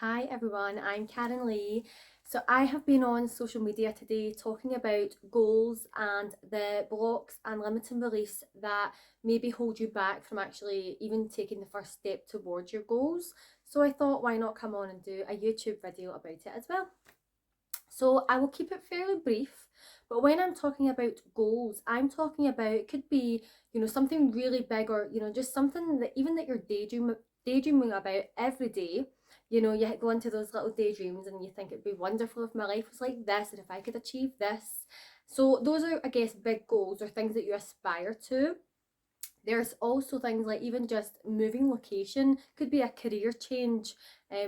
Hi everyone, I'm Karen Lee. So I have been on social media today talking about goals and the blocks and limiting beliefs that maybe hold you back from actually even taking the first step towards your goals. So I thought, why not come on and do a YouTube video about it as well. So I will keep it fairly brief, but when I'm talking about goals, I'm talking about, it could be, something really big, or, just something that even that you're daydreaming about every day. You go into those little daydreams and you think it'd be wonderful if my life was like this and if I could achieve this. So those are, I guess, big goals or things that you aspire to. There's also things like even just moving location, could be a career change,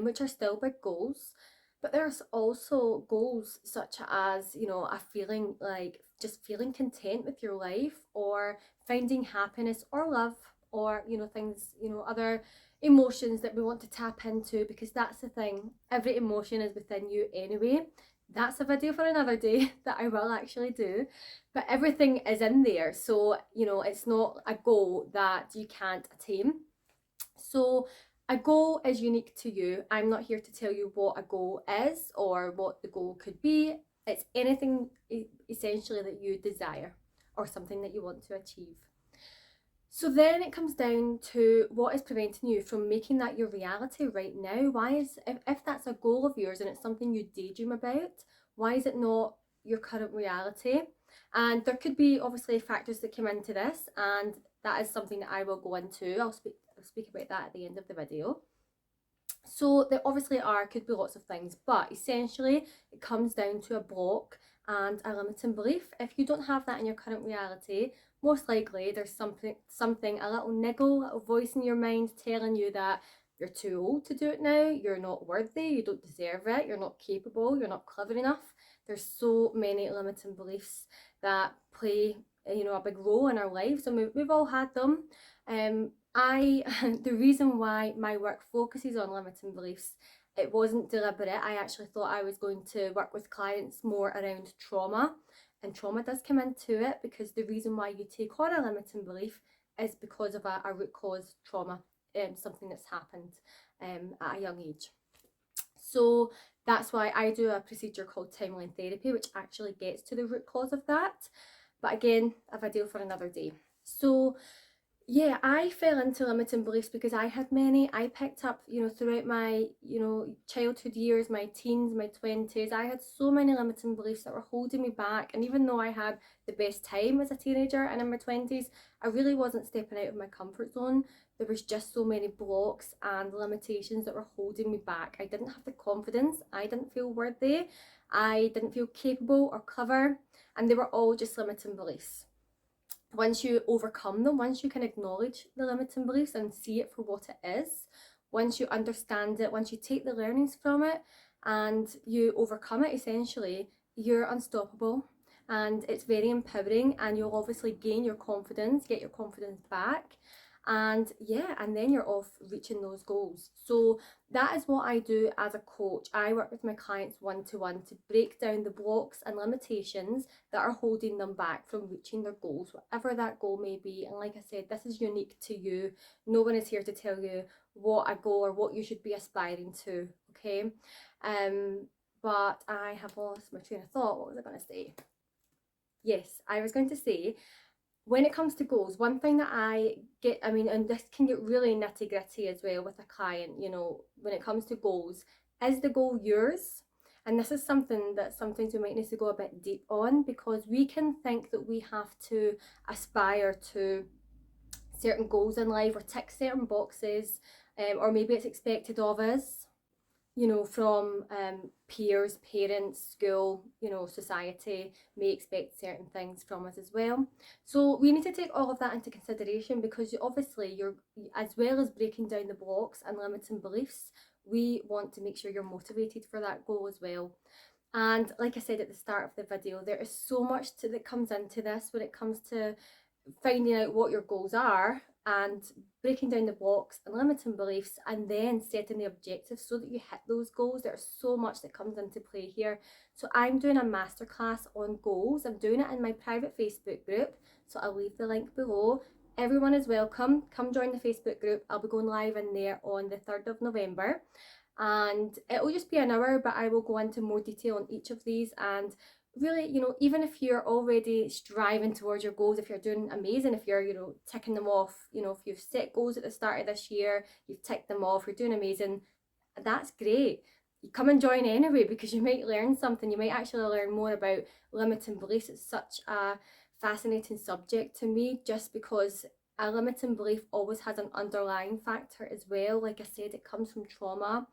which are still big goals. But there's also goals such as, a feeling like just feeling content with your life, or finding happiness or love, or, things, other emotions that we want to tap into, because that's the thing. Every emotion is within you anyway. That's a video for another day that I will actually do, but everything is in there. So, it's not a goal that you can't attain. So a goal is unique to you. I'm not here to tell you what a goal is or what the goal could be. It's anything essentially that you desire or something that you want to achieve. So then it comes down to what is preventing you from making that your reality right now. If that's a goal of yours and it's something you daydream about, why is it not your current reality? And there could be obviously factors that come into this, and that is something that I will go into. I'll speak about that at the end of the video. So there obviously could be lots of things, but essentially it comes down to a block and a limiting belief. If you don't have that in your current reality, most likely there's something, a little niggle, a little voice in your mind telling you that you're too old to do it now, you're not worthy, you don't deserve it, you're not capable, you're not clever enough. There's so many limiting beliefs that play, a big role in our lives, and we've all had them. The reason why my work focuses on limiting beliefs, it wasn't deliberate. I actually thought I was going to work with clients more around trauma, and trauma does come into it, because the reason why you take on a limiting belief is because of a root cause trauma, something that's happened at a young age. So that's why I do a procedure called timeline therapy, which actually gets to the root cause of that. But again, a video for another day. So yeah, I fell into limiting beliefs because I had many. I picked up, throughout my, childhood years, my teens, my 20s, I had so many limiting beliefs that were holding me back. And even though I had the best time as a teenager and in my 20s, I really wasn't stepping out of my comfort zone. There was just so many blocks and limitations that were holding me back. I didn't have the confidence. I didn't feel worthy. I didn't feel capable or clever. And they were all just limiting beliefs. Once you overcome them, once you can acknowledge the limiting beliefs and see it for what it is, once you understand it, once you take the learnings from it and you overcome it, essentially, you're unstoppable. And it's very empowering, and you'll obviously gain your confidence, get your confidence back. And yeah, and then you're off reaching those goals. So that is what I do as a coach. I work with my clients one-to-one to break down the blocks and limitations that are holding them back from reaching their goals, whatever that goal may be. And like I said, this is unique to you. No one is here to tell you what a goal or what you should be aspiring to, okay? But I have lost my train of thought. What was I going to say? Yes, I was going to say, when it comes to goals, one thing that and this can get really nitty gritty as well with a client, when it comes to goals, is the goal yours? And this is something that sometimes we might need to go a bit deep on, because we can think that we have to aspire to certain goals in life or tick certain boxes, or maybe it's expected of us, from peers, parents, school, society may expect certain things from us as well. So we need to take all of that into consideration, because obviously you're, as well as breaking down the blocks and limiting beliefs, we want to make sure you're motivated for that goal as well. And like I said at the start of the video, there is so much that comes into this when it comes to finding out what your goals are and breaking down the blocks and limiting beliefs, and then setting the objectives so that you hit those goals. There's so much that comes into play here. So I'm doing a masterclass on goals. I'm doing it in my private Facebook group, so I'll leave the link below. Everyone is welcome. Come join the Facebook group. I'll be going live in there on the 3rd of November. and it'll just be an hour, but I will go into more detail on each of these. And really, you know, even if you're already striving towards your goals, if you're doing amazing, if you're, you know, ticking them off, you know, if you've set goals at the start of this year, you've ticked them off, you're doing amazing, that's great. You come and join anyway, because you might learn something. You might actually learn more about limiting beliefs. It's such a fascinating subject to me, just because a limiting belief always has an underlying factor as well. Like I said, it comes from trauma.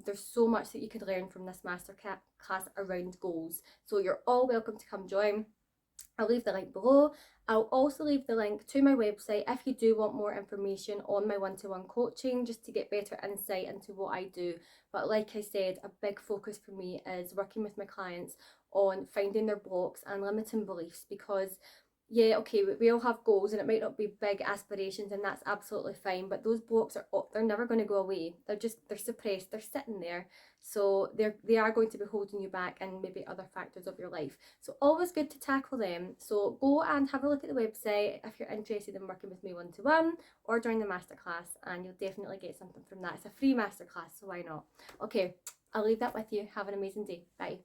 There's so much that you could learn from this masterclass around goals. So you're all welcome to come join. I'll leave the link below. I'll also leave the link to my website if you do want more information on my one-to-one coaching, just to get better insight into what I do. But like I said, a big focus for me is working with my clients on finding their blocks and limiting beliefs, because yeah, okay, we all have goals and it might not be big aspirations, and that's absolutely fine, but those blocks they're never going to go away. They're suppressed, they're sitting there. So they are going to be holding you back, and maybe other factors of your life. So always good to tackle them. So go and have a look at the website if you're interested in working with me one-to-one, or join the masterclass, and you'll definitely get something from that. It's a free masterclass, so why not? Okay, I'll leave that with you. Have an amazing day. Bye.